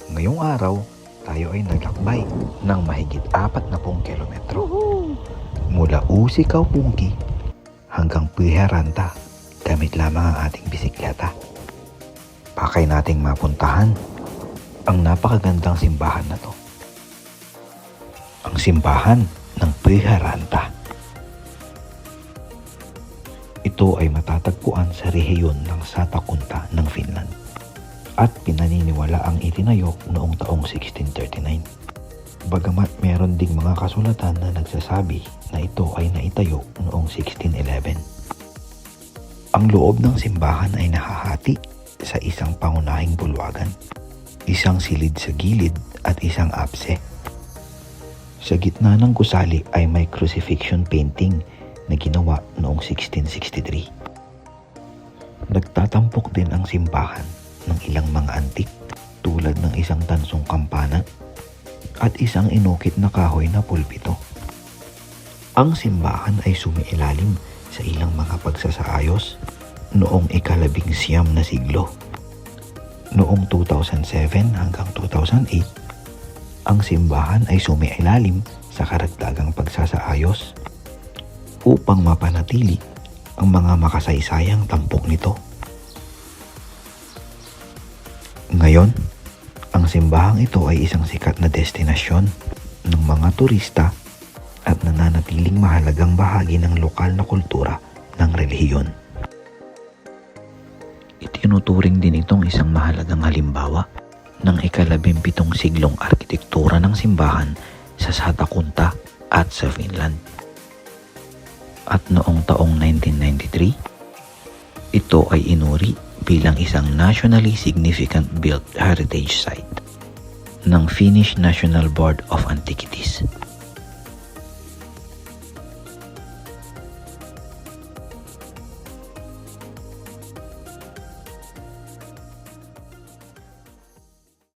Ngayong araw, tayo ay naglakbay ng mahigit 40 kilometro. Mula Usi, Kaupunki hanggang Piharanta gamit lamang ang ating bisikleta. Pakay nating mapuntahan ang napakagandang simbahan na to. Ang simbahan ng Piharanta. Ito ay matatagpuan sa rehiyon ng Satakunta ng Finland at pinaniniwala ang itinayo noong taong 1639. Bagamat meron ding mga kasulatan na nagsasabi na ito ay naitayo noong 1611. Ang loob ng simbahan ay nahahati sa isang pangunahing bulwagan, isang silid sa gilid at isang apse. Sa gitna ng gusali ay may crucifixion painting na ginawa noong 1663. Nagtatampok din ang simbahan ng ilang mga antik tulad ng isang tansong kampana at isang inukit na kahoy na pulpito. Ang simbahan ay sumiilalim sa ilang mga pagsasaayos noong ika-19 na siglo. Noong 2007 hanggang 2008, ang simbahan ay sumiilalim sa karagdagang pagsasaayos upang mapanatili ang mga makasaysayang tampok nito. Ngayon, ang simbahang ito ay isang sikat na destinasyon ng mga turista at nananatiling mahalagang bahagi ng lokal na kultura ng relihiyon. Itinuturing din itong isang mahalagang halimbawa ng ika-17 siglong arkitektura ng simbahan sa Satakunta at sa Finland. At noong taong 1993, ito ay inuri bilang isang nationally significant built heritage site ng Finnish National Board of Antiquities.